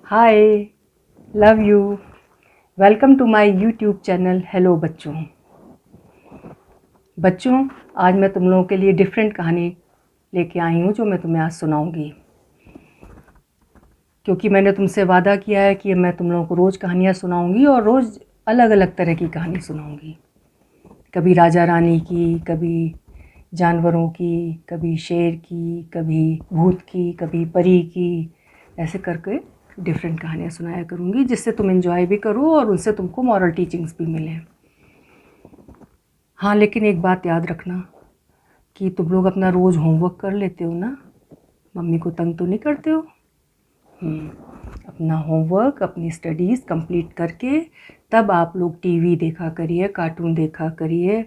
Hi, love you. Welcome to my YouTube channel. Hello बच्चों, आज मैं तुम लोगों के लिए डिफरेंट कहानी लेके आई हूँ जो मैं तुम्हें आज सुनाऊंगी। क्योंकि मैंने तुमसे वादा किया है कि मैं तुम लोगों को रोज़ कहानियाँ सुनाऊंगी और रोज़ अलग अलग तरह की कहानी सुनाऊंगी। कभी राजा रानी की, कभी जानवरों की, कभी शेर की, कभी भूत की, कभी परी की, ऐसे करके डिफरेंट कहानियाँ सुनाया करूँगी जिससे तुम एंजॉय भी करो और उनसे तुमको मॉरल टीचिंग्स भी मिले। हाँ, लेकिन एक बात याद रखना कि तुम लोग अपना रोज़ होमवर्क कर लेते हो ना, मम्मी को तंग तो नहीं करते हो? अपना होमवर्क, अपनी स्टडीज़ कंप्लीट करके तब आप लोग टीवी देखा करिए, कार्टून देखा करिए,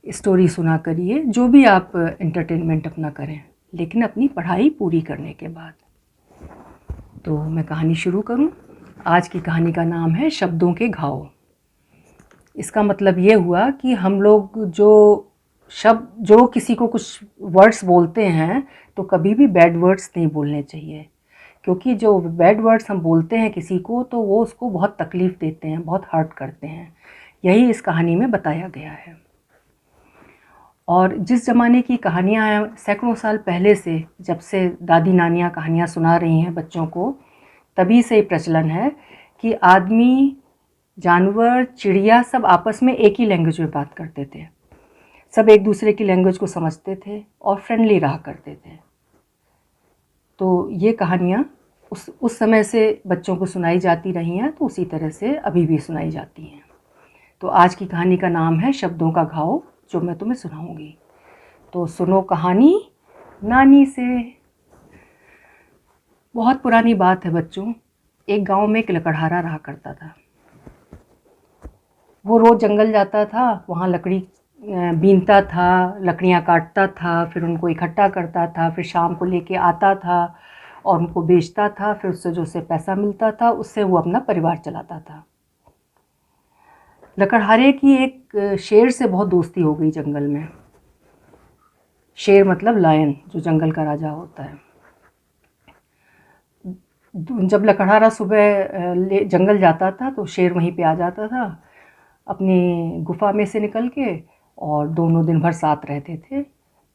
स्टोरी सुना करिए, जो भी आप एंटरटेनमेंट अपना करें, लेकिन अपनी पढ़ाई पूरी करने के बाद। तो मैं कहानी शुरू करूं। आज की कहानी का नाम है शब्दों के घाव। इसका मतलब ये हुआ कि हम लोग जो किसी को कुछ वर्ड्स बोलते हैं तो कभी भी बैड वर्ड्स नहीं बोलने चाहिए, क्योंकि जो बैड वर्ड्स हम बोलते हैं किसी को तो वो उसको बहुत तकलीफ़ देते हैं, बहुत हर्ट करते हैं। यही इस कहानी में बताया गया है। और जिस ज़माने की कहानियाँ हैं, सैकड़ों साल पहले से, जब से दादी नानियाँ कहानियाँ सुना रही हैं बच्चों को, तभी से प्रचलन है कि आदमी, जानवर, चिड़िया सब आपस में एक ही लैंग्वेज में बात करते थे। सब एक दूसरे की लैंग्वेज को समझते थे और फ्रेंडली रहा करते थे। तो ये कहानियाँ उस समय से बच्चों को सुनाई जाती रही हैं, तो उसी तरह से अभी भी सुनाई जाती हैं। तो आज की कहानी का नाम है शब्दों का घाव, जो मैं तुम्हें सुनाऊंगी। तो सुनो कहानी नानी से। बहुत पुरानी बात है बच्चों। एक गांव में एक लकड़हारा रहा करता था। वो रोज़ जंगल जाता था, वहाँ लकड़ी बीनता था, लकड़ियाँ काटता था, फिर उनको इकट्ठा करता था, फिर शाम को लेके आता था और उनको बेचता था। फिर उससे जो उसे पैसा मिलता था उससे वो अपना परिवार चलाता था। लकड़हारे की एक शेर से बहुत दोस्ती हो गई जंगल में। शेर मतलब लायन, जो जंगल का राजा होता है। जब लकड़हारा सुबह जंगल जाता था तो शेर वहीं पे आ जाता था अपनी गुफा में से निकल के, और दोनों दिन भर साथ रहते थे।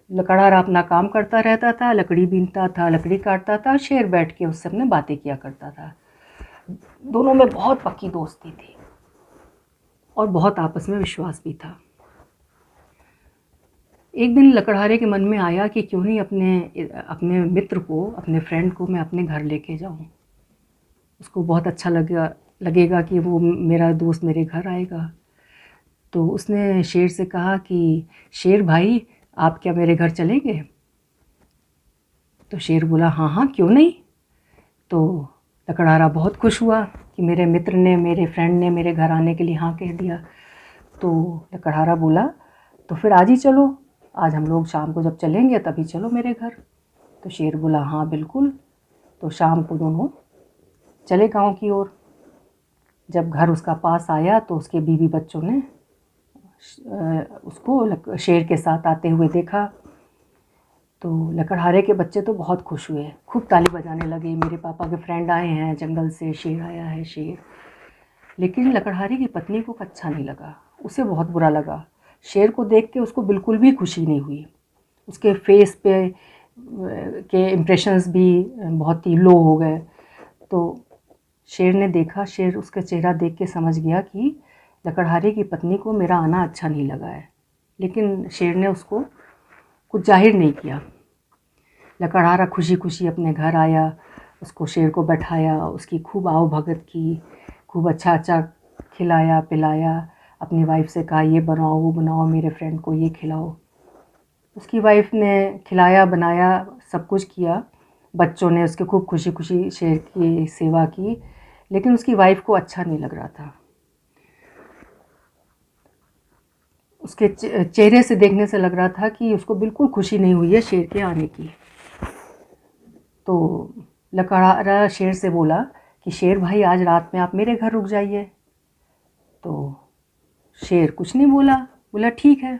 लकड़हारा अपना काम करता रहता था, लकड़ी बीनता था, लकड़ी काटता था, शेर बैठ के उससे अपने बातें किया करता था। दोनों में बहुत पक्की दोस्ती थी और बहुत आपस में विश्वास भी था। एक दिन लकड़हारे के मन में आया कि क्यों नहीं अपने मित्र को, अपने फ्रेंड को मैं अपने घर लेके जाऊं। उसको बहुत अच्छा लगेगा कि वो मेरा दोस्त मेरे घर आएगा। तो उसने शेर से कहा कि शेर भाई, आप क्या मेरे घर चलेंगे? तो शेर बोला हाँ हाँ, क्यों नहीं। तो लकड़हारा बहुत खुश हुआ कि मेरे मित्र ने, मेरे फ्रेंड ने मेरे घर आने के लिए हाँ कह दिया। तो लकड़हारा बोला तो फिर आज ही चलो, आज हम लोग शाम को जब चलेंगे तभी चलो मेरे घर। तो शेर बोला हाँ बिल्कुल। तो शाम को दोनों चले गांव की ओर। जब घर उसका पास आया तो उसके बीवी बच्चों ने उसको शेर के साथ आते हुए देखा। तो लकड़हारे के बच्चे तो बहुत खुश हुए, खूब ताली बजाने लगे, मेरे पापा के फ्रेंड आए हैं जंगल से, शेर आया है शेर। लेकिन लकड़हारे की पत्नी को अच्छा नहीं लगा, उसे बहुत बुरा लगा। शेर को देख के उसको बिल्कुल भी खुशी नहीं हुई। उसके फेस पे के इम्प्रेशंस भी बहुत ही लो हो गए। तो शेर ने देखा, शेर उसका चेहरा देख के समझ गया कि लकड़हारे की पत्नी को मेरा आना अच्छा नहीं लगा है। लेकिन शेर ने उसको कुछ जाहिर नहीं किया। लकड़हारा खुशी खुशी अपने घर आया, उसको शेर को बैठाया, उसकी खूब आओ भगत की, खूब अच्छा अच्छा खिलाया पिलाया। अपनी वाइफ से कहा ये बनाओ वो बनाओ, मेरे फ्रेंड को ये खिलाओ। उसकी वाइफ ने खिलाया बनाया, सब कुछ किया। बच्चों ने उसके खूब खुशी खुशी शेर की सेवा की। लेकिन उसकी वाइफ को अच्छा नहीं लग रहा था। उसके चेहरे से देखने से लग रहा था कि उसको बिल्कुल खुशी नहीं हुई है शेर के आने की। तो लकड़हारा शेर से बोला कि शेर भाई, आज रात में आप मेरे घर रुक जाइए। तो शेर कुछ नहीं बोला, बोला ठीक है।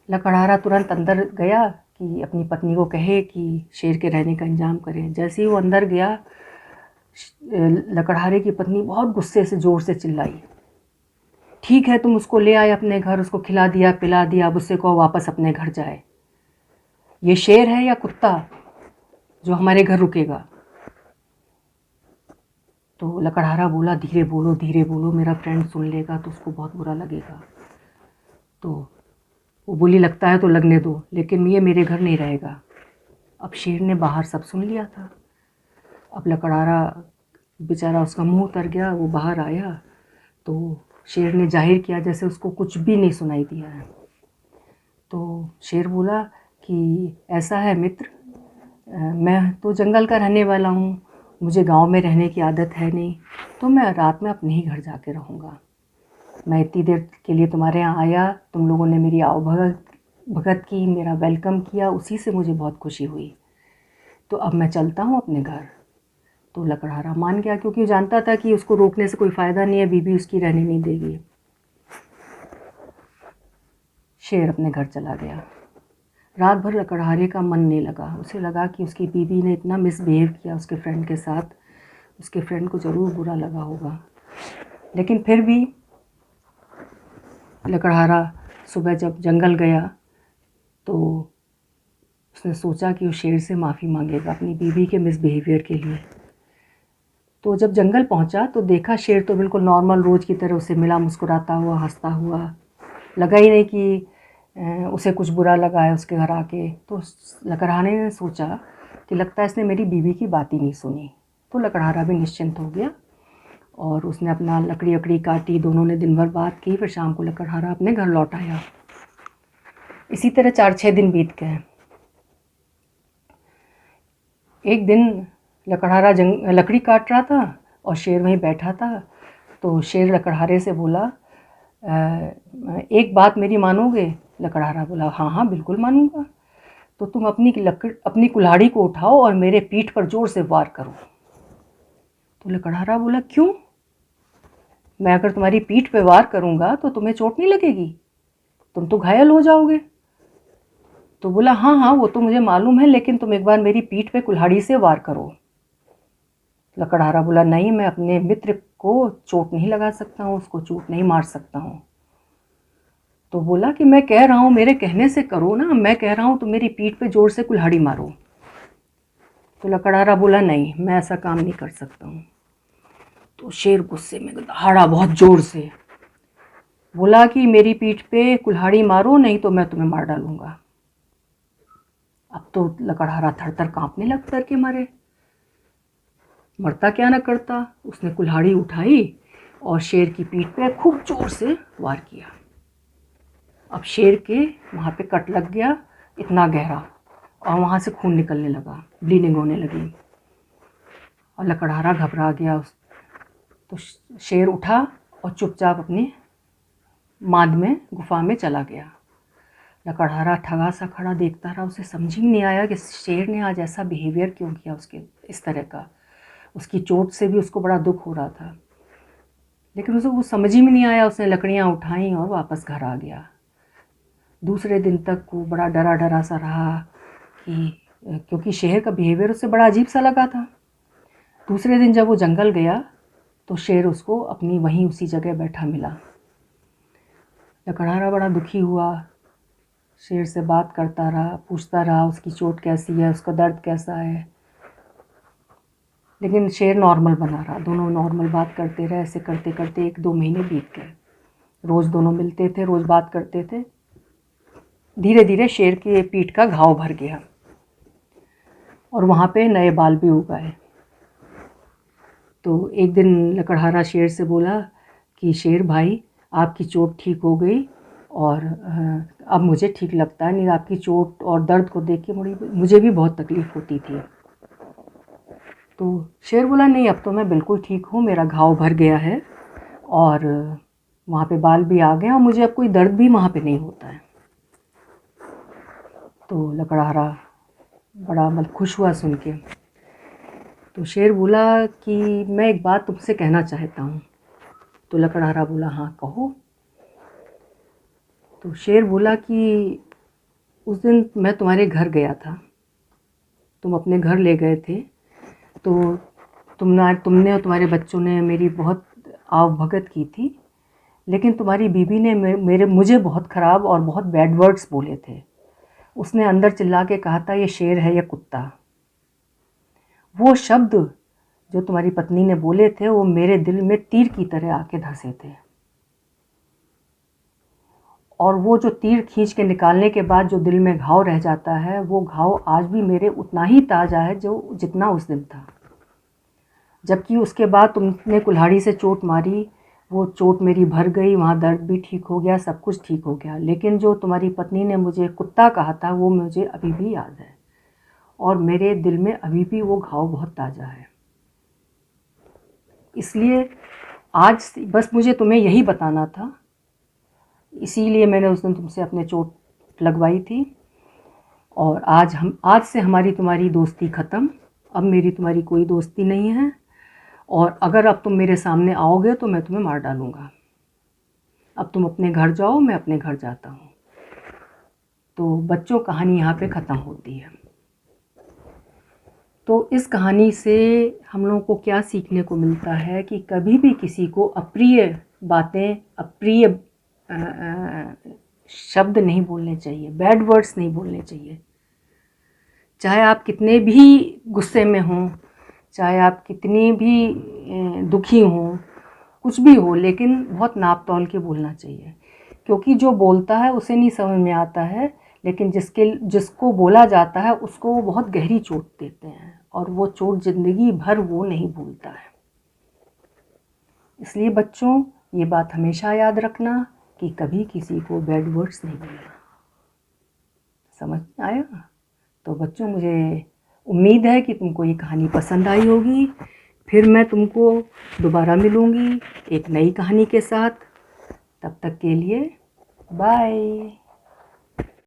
लकड़हारा तुरंत अंदर गया कि अपनी पत्नी को कहे कि शेर के रहने का इंतजाम करें। जैसे ही वो अंदर गया लकड़हारे की पत्नी बहुत गुस्से से ज़ोर से चिल्लाई, ठीक है तुम उसको ले आए अपने घर, उसको खिला दिया पिला दिया, अब उससे कहो वापस अपने घर जाए। ये शेर है या कुत्ता जो हमारे घर रुकेगा? तो लकड़हारा बोला, धीरे बोलो, मेरा फ्रेंड सुन लेगा तो उसको बहुत बुरा लगेगा। तो वो बोली, लगता है तो लगने दो, लेकिन ये मेरे घर नहीं रहेगा। अब शेर ने बाहर सब सुन लिया था। अब लकड़हारा बेचारा, उसका मुंह उतर गया, वो बाहर आया तो शेर ने जाहिर किया जैसे उसको कुछ भी नहीं सुनाई दिया है। तो शेर बोला कि ऐसा है मित्र, मैं तो जंगल का रहने वाला हूँ, मुझे गांव में रहने की आदत है नहीं, तो मैं रात में अपने ही घर जाके रहूँगा। मैं इतनी देर के लिए तुम्हारे यहाँ आया, तुम लोगों ने मेरी भगत की, मेरा वेलकम किया, उसी से मुझे बहुत खुशी हुई। तो अब मैं चलता हूँ अपने घर। तो लकड़हारा मान गया, क्योंकि वो जानता था कि उसको रोकने से कोई फ़ायदा नहीं है, बीबी उसकी रहने नहीं देगी। शेर अपने घर चला गया। रात भर लकड़हारे का मन नहीं लगा। उसे लगा कि उसकी बीबी ने इतना मिसबिहेव किया उसके फ्रेंड के साथ, उसके फ्रेंड को ज़रूर बुरा लगा होगा। लेकिन फिर भी लकड़हारा सुबह जब जंगल गया तो उसने सोचा कि वो शेर से माफ़ी मांगेगा अपनी बीबी के मिसबिहेवियर के लिए। तो जब जंगल पहुंचा तो देखा शेर तो बिल्कुल नॉर्मल रोज़ की तरह उसे मिला, मुस्कुराता हुआ, हंसता हुआ। लगा ही नहीं कि उसे कुछ बुरा लगा है उसके घर आके। तो लकड़हारे ने सोचा कि लगता है इसने मेरी बीवी की बात ही नहीं सुनी। तो लकड़हारा भी निश्चिंत हो गया और उसने अपना लकड़ी अकड़ी काटी, दोनों ने दिन भर बात की। फिर शाम को लकड़हारा अपने घर लौट आया। इसी तरह 4-6 दिन बीत गए। एक दिन लकड़हारा लकड़ी काट रहा था और शेर वहीं बैठा था। तो शेर लकड़हारे से बोला, एक बात मेरी मानोगे? लकड़हारा बोला, हाँ हाँ बिल्कुल मानूंगा। तो तुम अपनी कुल्हाड़ी को उठाओ और मेरे पीठ पर जोर से वार करो। तो लकड़हारा बोला, क्यों? मैं अगर तुम्हारी पीठ पे वार करूंगा तो तुम्हें चोट नहीं लगेगी, तुम तो घायल हो जाओगे। तो बोला, हाँ हाँ वो तो मुझे मालूम है, लेकिन तुम एक बार मेरी पीठ पे कुल्हाड़ी से वार करो। लकड़हारा बोला, नहीं, मैं अपने मित्र को चोट नहीं लगा सकता हूँ, उसको चोट नहीं मार सकता हूँ। तो बोला कि मैं कह रहा हूँ, मेरे कहने से करो ना, मैं कह रहा हूँ तो मेरी पीठ पे जोर से कुल्हाड़ी मारो। तो लकड़हारा बोला, नहीं मैं ऐसा काम नहीं कर सकता हूँ। तो शेर गुस्से में दहाड़ा बहुत जोर से, बोला कि मेरी पीठ पे कुल्हाड़ी मारो, नहीं तो मैं तुम्हें मार डालूंगा। अब तो लकड़हारा थर-थर कांपने लगा डर के मारे। मरता क्या ना करता। उसने कुल्हाड़ी उठाई और शेर की पीठ पे खूब जोर से वार किया। अब शेर के वहाँ पे कट लग गया इतना गहरा, और वहाँ से खून निकलने लगा, ब्लीडिंग होने लगी। और लकड़हारा घबरा गया। तो शेर उठा और चुपचाप अपनी माद में गुफा में चला गया। लकड़हारा ठगा सा खड़ा देखता रहा। उसे समझ ही नहीं आया कि शेर ने आज ऐसा बिहेवियर क्यों किया उसके, इस तरह का। उसकी चोट से भी उसको बड़ा दुख हो रहा था, लेकिन उसे वो समझ ही में नहीं आया। उसने लकड़ियाँ उठाई और वापस घर आ गया। दूसरे दिन तक वो बड़ा डरा डरा सा रहा कि क्योंकि शेर का बिहेवियर उसे बड़ा अजीब सा लगा था। दूसरे दिन जब वो जंगल गया तो शेर उसको अपनी वहीं उसी जगह बैठा मिला। लकड़हारा बड़ा दुखी हुआ, शेर से बात करता रहा, पूछता रहा उसकी चोट कैसी है, उसका दर्द कैसा है। लेकिन शेर नॉर्मल बना रहा। दोनों नॉर्मल बात करते रहे। ऐसे करते करते 1-2 महीने बीत गए। रोज़ दोनों मिलते थे, रोज़ बात करते थे। धीरे धीरे शेर की पीठ का घाव भर गया और वहाँ पे नए बाल भी उग आए। तो एक दिन लकड़हारा शेर से बोला कि शेर भाई, आपकी चोट ठीक हो गई और अब मुझे ठीक लगता है, नहीं आपकी चोट और दर्द को देख के मुझे भी बहुत तकलीफ़ होती थी। तो शेर बोला, नहीं अब तो मैं बिल्कुल ठीक हूँ, मेरा घाव भर गया है और वहाँ पे बाल भी आ गए और मुझे अब कोई दर्द भी वहाँ पे नहीं होता है। तो लकड़हारा बड़ा मतलब खुश हुआ सुन के। तो शेर बोला कि मैं एक बात तुमसे कहना चाहता हूँ। तो लकड़हारा बोला, हाँ कहो। तो शेर बोला कि उस दिन मैं तुम्हारे घर गया था, तुम अपने घर ले गए थे, तो तुमने और तुम्हारे बच्चों ने मेरी बहुत आवभगत की थी, लेकिन तुम्हारी बीवी ने मुझे बहुत ख़राब और बहुत बैड वर्ड्स बोले थे। उसने अंदर चिल्ला के कहा था, ये शेर है या कुत्ता। वो शब्द जो तुम्हारी पत्नी ने बोले थे वो मेरे दिल में तीर की तरह आके धंसे थे, और वो जो तीर खींच के निकालने के बाद जो दिल में घाव रह जाता है, वो घाव आज भी मेरे उतना ही ताज़ा है जो जितना उस दिन था। जबकि उसके बाद तुमने कुल्हाड़ी से चोट मारी, वो चोट मेरी भर गई, वहाँ दर्द भी ठीक हो गया, सब कुछ ठीक हो गया। लेकिन जो तुम्हारी पत्नी ने मुझे कुत्ता कहा था वो मुझे अभी भी याद है, और मेरे दिल में अभी भी वो घाव बहुत ताज़ा है। इसलिए आज बस मुझे तुम्हें यही बताना था, इसीलिए मैंने उस दिन तुमसे अपने चोट लगवाई थी। और आज से हमारी तुम्हारी दोस्ती ख़त्म। अब मेरी तुम्हारी कोई दोस्ती नहीं है, और अगर अब तुम मेरे सामने आओगे तो मैं तुम्हें मार डालूँगा। अब तुम अपने घर जाओ, मैं अपने घर जाता हूँ। तो बच्चों, कहानी यहाँ पे ख़त्म होती है। तो इस कहानी से हम लोगों को क्या सीखने को मिलता है कि कभी भी किसी को अप्रिय बातें, अप्रिय शब्द नहीं बोलने चाहिए, बैड वर्ड्स नहीं बोलने चाहिए। चाहे आप कितने भी गुस्से में हों, चाहे आप कितनी भी दुखी हों, कुछ भी हो, लेकिन बहुत नाप तौल के बोलना चाहिए। क्योंकि जो बोलता है उसे नहीं समझ में आता है, लेकिन जिसको बोला जाता है उसको वो बहुत गहरी चोट देते हैं, और वो चोट ज़िंदगी भर वो नहीं भूलता है। इसलिए बच्चों, ये बात हमेशा याद रखना कि कभी किसी को बैड वर्ड्स नहीं बोलना। समझ में आया? तो बच्चों, मुझे उम्मीद है कि तुमको ये कहानी पसंद आई होगी। फिर मैं तुमको दोबारा मिलूँगी एक नई कहानी के साथ। तब तक के लिए बाय।